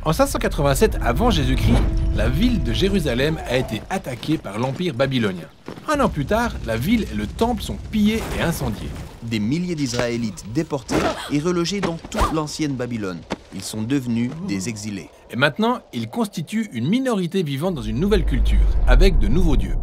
En 587 avant Jésus-Christ, la ville de Jérusalem a été attaquée par l'Empire babylonien. Un an plus tard, la ville et le temple sont pillés et incendiés. Des milliers d'Israélites déportés et relogés dans toute l'ancienne Babylone. Ils sont devenus des exilés. Et maintenant, ils constituent une minorité vivant dans une nouvelle culture, avec de nouveaux dieux.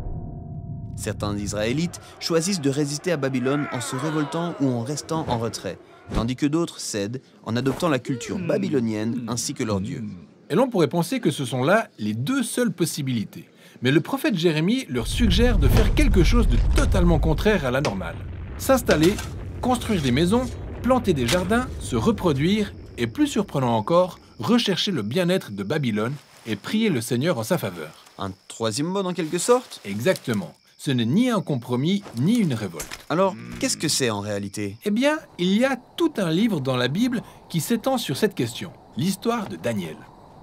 Certains Israélites choisissent de résister à Babylone en se révoltant ou en restant en retrait, tandis que d'autres cèdent en adoptant la culture babylonienne ainsi que leur dieu. Et l'on pourrait penser que ce sont là les deux seules possibilités. Mais le prophète Jérémie leur suggère de faire quelque chose de totalement contraire à la normale. S'installer, construire des maisons, planter des jardins, se reproduire et, plus surprenant encore, rechercher le bien-être de Babylone et prier le Seigneur en sa faveur. Un troisième mode en quelque sorte? Exactement. Ce n'est ni un compromis, ni une révolte. Alors, qu'est-ce que c'est en réalité? Eh bien, il y a tout un livre dans la Bible qui s'étend sur cette question, l'histoire de Daniel.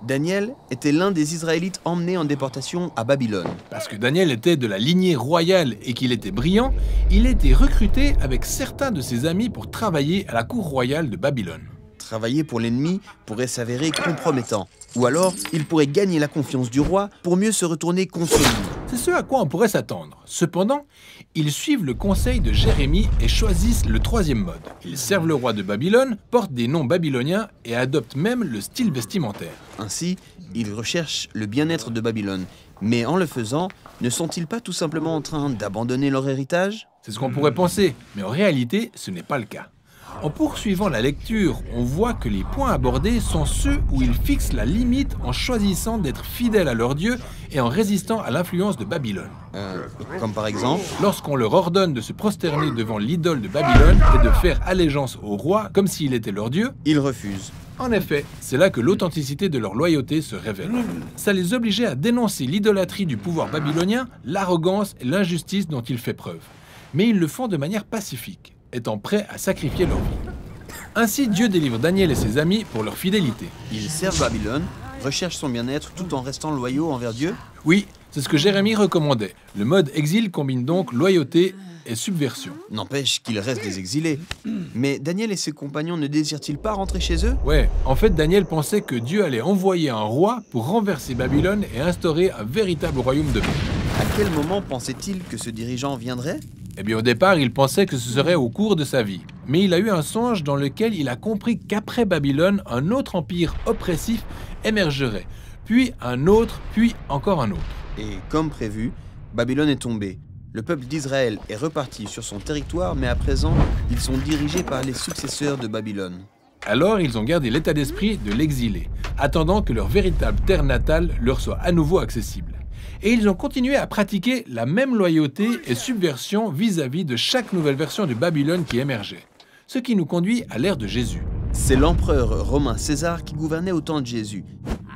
Daniel était l'un des Israélites emmenés en déportation à Babylone. Parce que Daniel était de la lignée royale et qu'il était brillant, il était recruté avec certains de ses amis pour travailler à la cour royale de Babylone. Travailler pour l'ennemi pourrait s'avérer compromettant. Ou alors, il pourrait gagner la confiance du roi pour mieux se retourner contre lui. C'est ce à quoi on pourrait s'attendre. Cependant, ils suivent le conseil de Jérémie et choisissent le troisième mode. Ils servent le roi de Babylone, portent des noms babyloniens et adoptent même le style vestimentaire. Ainsi, ils recherchent le bien-être de Babylone. Mais en le faisant, ne sont-ils pas tout simplement en train d'abandonner leur héritage? C'est ce qu'on pourrait penser, mais en réalité, ce n'est pas le cas. En poursuivant la lecture, on voit que les points abordés sont ceux où ils fixent la limite en choisissant d'être fidèles à leur Dieu et en résistant à l'influence de Babylone. Comme par exemple? Lorsqu'on leur ordonne de se prosterner devant l'idole de Babylone et de faire allégeance au roi comme s'il était leur Dieu, Ils refusent. en effet, c'est là que l'authenticité de leur loyauté se révèle. Ça les obligeait à dénoncer l'idolâtrie du pouvoir babylonien, l'arrogance et l'injustice dont il fait preuve. Mais ils le font de manière pacifique, étant prêts à sacrifier leur vie. Ainsi, Dieu délivre Daniel et ses amis pour leur fidélité. Ils servent Babylone, recherchent son bien-être tout en restant loyaux envers Dieu. Oui, c'est ce que Jérémie recommandait. Le mode exil combine donc loyauté et subversion. N'empêche qu'ils restent des exilés. Mais Daniel et ses compagnons ne désirent-ils pas rentrer chez eux? Ouais, en fait, Daniel pensait que Dieu allait envoyer un roi pour renverser Babylone et instaurer un véritable royaume de paix. À quel moment pensait-il que ce dirigeant viendrait? Eh bien, au départ, il pensait que ce serait au cours de sa vie. Mais il a eu un songe dans lequel il a compris qu'après Babylone, un autre empire oppressif émergerait. Puis un autre, puis encore un autre. Et comme prévu, Babylone est tombée. Le peuple d'Israël est reparti sur son territoire, mais à présent, ils sont dirigés par les successeurs de Babylone. Alors, ils ont gardé l'état d'esprit de l'exilé, attendant que leur véritable terre natale leur soit à nouveau accessible. Et ils ont continué à pratiquer la même loyauté et subversion vis-à-vis de chaque nouvelle version de Babylone qui émergeait. Ce qui nous conduit à l'ère de Jésus. C'est l'empereur romain César qui gouvernait au temps de Jésus.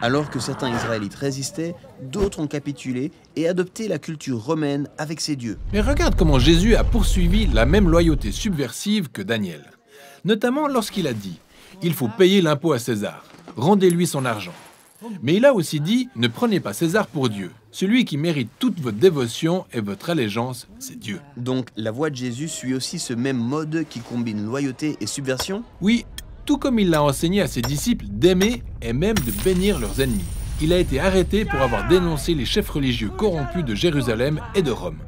Alors que certains Israélites résistaient, d'autres ont capitulé et adopté la culture romaine avec ses dieux. Mais regarde comment Jésus a poursuivi la même loyauté subversive que Daniel. Notamment lorsqu'il a dit « Il faut payer l'impôt à César, rendez-lui son argent ». Mais il a aussi dit « Ne prenez pas César pour Dieu. Celui qui mérite toute votre dévotion et votre allégeance, c'est Dieu. » Donc la voix de Jésus suit aussi ce même mode qui combine loyauté et subversion? Oui, tout comme il l'a enseigné à ses disciples d'aimer et même de bénir leurs ennemis. Il a été arrêté pour avoir dénoncé les chefs religieux corrompus de Jérusalem et de Rome.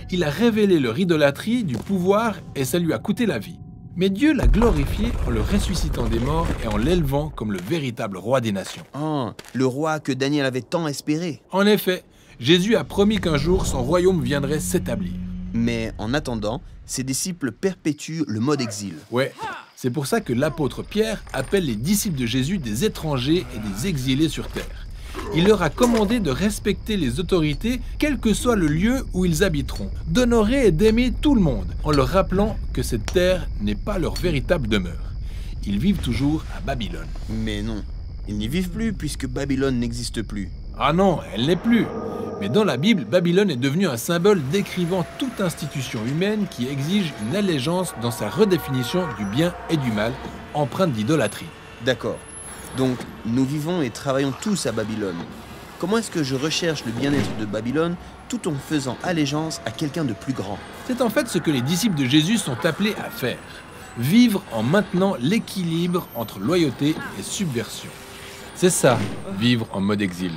Il a révélé leur idolâtrie du pouvoir et ça lui a coûté la vie. Mais Dieu l'a glorifié en le ressuscitant des morts et en l'élevant comme le véritable roi des nations. Ah, le roi que Daniel avait tant espéré. En effet, Jésus a promis qu'un jour son royaume viendrait s'établir. Mais en attendant, ses disciples perpétuent le mode exil. Ouais, c'est pour ça que l'apôtre Pierre appelle les disciples de Jésus des étrangers et des exilés sur terre. Il leur a commandé de respecter les autorités, quel que soit le lieu où ils habiteront, d'honorer et d'aimer tout le monde, en leur rappelant que cette terre n'est pas leur véritable demeure. Ils vivent toujours à Babylone. Mais non, ils n'y vivent plus puisque Babylone n'existe plus. Ah non, elle n'est plus. Mais dans la Bible, Babylone est devenue un symbole décrivant toute institution humaine qui exige une allégeance dans sa redéfinition du bien et du mal, empreinte d'idolâtrie. D'accord. Donc, nous vivons et travaillons tous à Babylone. Comment est-ce que je recherche le bien-être de Babylone tout en faisant allégeance à quelqu'un de plus grand? C'est en fait ce que les disciples de Jésus sont appelés à faire. Vivre en maintenant l'équilibre entre loyauté et subversion. C'est ça, vivre en mode exil.